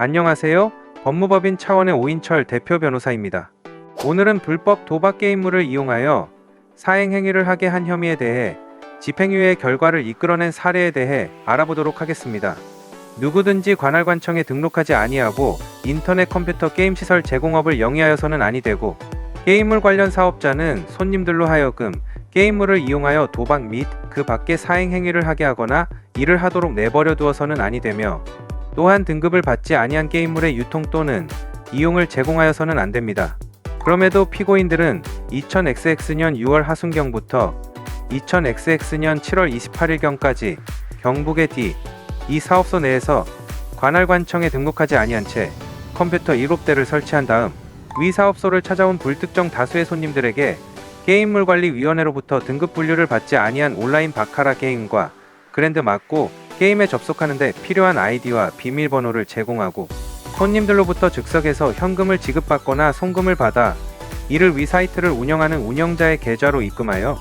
안녕하세요. 법무법인 차원의 오인철 대표 변호사입니다. 오늘은 불법 도박 게임물을 이용하여 사행 행위를 하게 한 혐의에 대해 집행유예 결과를 이끌어낸 사례에 대해 알아보도록 하겠습니다. 누구든지 관할관청에 등록하지 아니하고 인터넷 컴퓨터 게임 시설 제공업을 영위하여서는 아니 되고, 게임물 관련 사업자는 손님들로 하여금 게임물을 이용하여 도박 및 그 밖의 사행 행위를 하게 하거나 이를 하도록 내버려 두어서는 아니 되며, 또한 등급을 받지 아니한 게임물의 유통 또는 이용을 제공하여서는 안 됩니다. 그럼에도 피고인들은 2000XX년 6월 하순경부터 2000XX년 7월 28일경까지 경북의 이 사업소 내에서 관할관청에 등록하지 아니한 채 컴퓨터 7대를 설치한 다음 위 사업소를 찾아온 불특정 다수의 손님들에게 게임물관리위원회로부터 등급 분류를 받지 아니한 온라인 바카라 게임과 그랜드 맞고 게임에 접속하는 데 필요한 아이디와 비밀번호를 제공하고, 손님들로부터 즉석에서 현금을 지급받거나 송금을 받아 이를 위 사이트를 운영하는 운영자의 계좌로 입금하여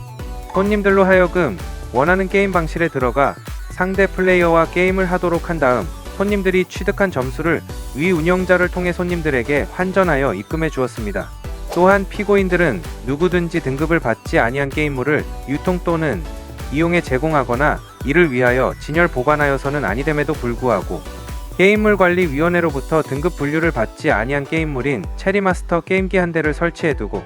손님들로 하여금 원하는 게임 방실에 들어가 상대 플레이어와 게임을 하도록 한 다음 손님들이 취득한 점수를 위 운영자를 통해 손님들에게 환전하여 입금해 주었습니다. 또한 피고인들은 누구든지 등급을 받지 아니한 게임물을 유통 또는 이용에 제공하거나 이를 위하여 진열 보관하여서는 아니됨에도 불구하고 게임물관리위원회로부터 등급 분류를 받지 아니한 게임물인 체리마스터 게임기 한 대를 설치해두고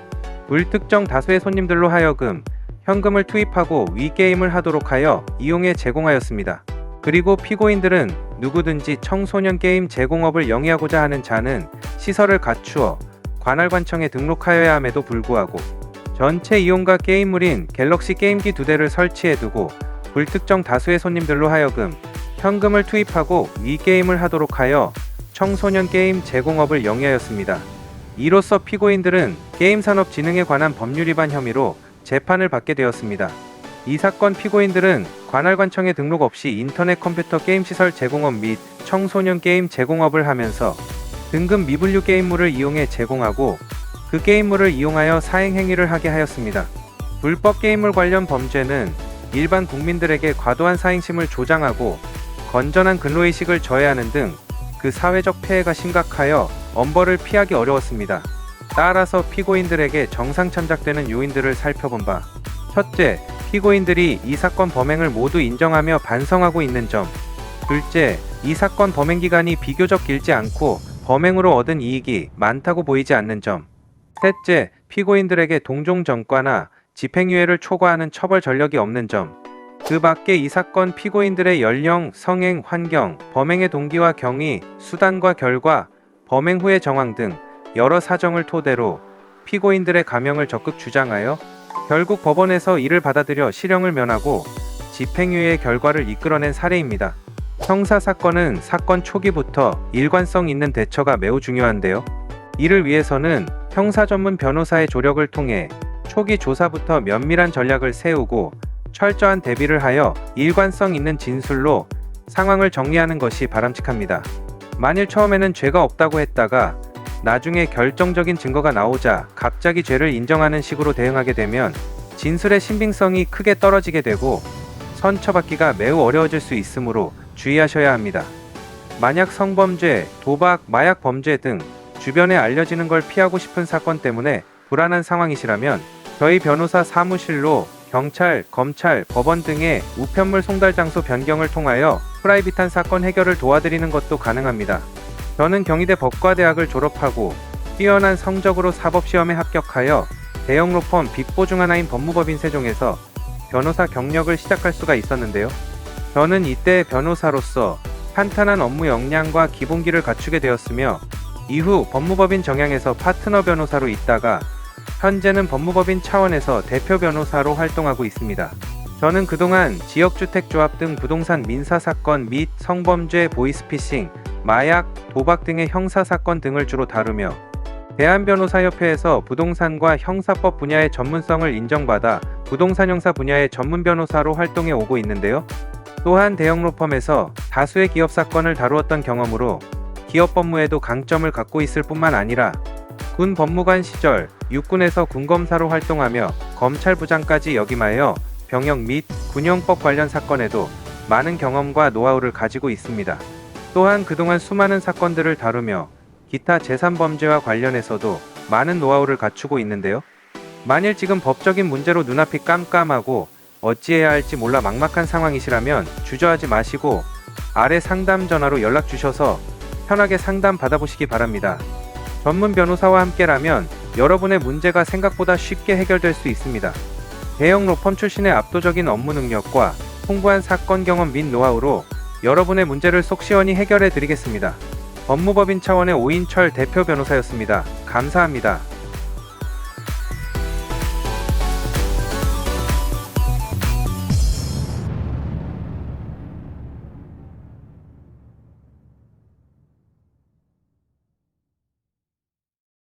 불특정 다수의 손님들로 하여금 현금을 투입하고 위 게임을 하도록 하여 이용에 제공하였습니다. 그리고 피고인들은 누구든지 청소년 게임 제공업을 영위하고자 하는 자는 시설을 갖추어 관할관청에 등록하여야 함에도 불구하고 전체 이용가 게임물인 갤럭시 게임기 2대를 설치해두고 불특정 다수의 손님들로 하여금 현금을 투입하고 위 게임을 하도록 하여 청소년 게임 제공업을 영위하였습니다. 이로써 피고인들은 게임산업진흥에 관한 법률 위반 혐의로 재판을 받게 되었습니다. 이 사건 피고인들은 관할관청에 등록 없이 인터넷 컴퓨터 게임 시설 제공업 및 청소년 게임 제공업을 하면서 등급 미분류 게임물을 이용해 제공하고 그 게임물을 이용하여 사행 행위를 하게 하였습니다. 불법 게임물 관련 범죄는 일반 국민들에게 과도한 사행심을 조장하고 건전한 근로의식을 저해하는 등 그 사회적 폐해가 심각하여 엄벌을 피하기 어려웠습니다. 따라서 피고인들에게 정상 참작되는 요인들을 살펴본 바, 첫째, 피고인들이 이 사건 범행을 모두 인정하며 반성하고 있는 점. 둘째, 이 사건 범행 기간이 비교적 길지 않고 범행으로 얻은 이익이 많다고 보이지 않는 점. 셋째, 피고인들에게 동종 전과나 집행유예를 초과하는 처벌 전력이 없는 점. 그 밖에 이 사건 피고인들의 연령, 성행, 환경, 범행의 동기와 경위, 수단과 결과, 범행 후의 정황 등 여러 사정을 토대로 피고인들의 감형을 적극 주장하여 결국 법원에서 이를 받아들여 실형을 면하고 집행유예의 결과를 이끌어낸 사례입니다. 형사사건은 사건 초기부터 일관성 있는 대처가 매우 중요한데요. 이를 위해서는 형사 전문 변호사의 조력을 통해 초기 조사부터 면밀한 전략을 세우고 철저한 대비를 하여 일관성 있는 진술로 상황을 정리하는 것이 바람직합니다. 만일 처음에는 죄가 없다고 했다가 나중에 결정적인 증거가 나오자 갑자기 죄를 인정하는 식으로 대응하게 되면 진술의 신빙성이 크게 떨어지게 되고 선처받기가 매우 어려워질 수 있으므로 주의하셔야 합니다. 만약 성범죄, 도박, 마약 범죄 등 주변에 알려지는 걸 피하고 싶은 사건 때문에 불안한 상황이시라면 저희 변호사 사무실로 경찰, 검찰, 법원 등의 우편물 송달 장소 변경을 통하여 프라이빗한 사건 해결을 도와드리는 것도 가능합니다. 저는 경희대 법과대학을 졸업하고 뛰어난 성적으로 사법시험에 합격하여 대형 로펌 빅4 중 하나인 법무법인 세종에서 변호사 경력을 시작할 수가 있었는데요. 저는 이때 변호사로서 탄탄한 업무 역량과 기본기를 갖추게 되었으며 이후 법무법인 정양에서 파트너 변호사로 있다가 현재는 법무법인 차원에서 대표 변호사로 활동하고 있습니다. 저는 그동안 지역주택조합 등 부동산 민사사건 및 성범죄, 보이스피싱, 마약, 도박 등의 형사사건 등을 주로 다루며 대한변호사협회에서 부동산과 형사법 분야의 전문성을 인정받아 부동산 형사 분야의 전문 변호사로 활동해 오고 있는데요. 또한 대형 로펌에서 다수의 기업 사건을 다루었던 경험으로 기업 법무에도 강점을 갖고 있을 뿐만 아니라 군 법무관 시절 육군에서 군검사로 활동하며 검찰부장까지 역임하여 병역 및 군용법 관련 사건에도 많은 경험과 노하우를 가지고 있습니다. 또한 그동안 수많은 사건들을 다루며 기타 재산범죄와 관련해서도 많은 노하우를 갖추고 있는데요. 만일 지금 법적인 문제로 눈앞이 깜깜하고 어찌해야 할지 몰라 막막한 상황이시라면 주저하지 마시고 아래 상담 전화로 연락 주셔서 편하게 상담 받아보시기 바랍니다. 전문 변호사와 함께라면 여러분의 문제가 생각보다 쉽게 해결될 수 있습니다. 대형 로펌 출신의 압도적인 업무 능력과 풍부한 사건 경험 및 노하우로 여러분의 문제를 속 시원히 해결해 드리겠습니다. 법무법인 차원의 오인철 대표 변호사였습니다. 감사합니다.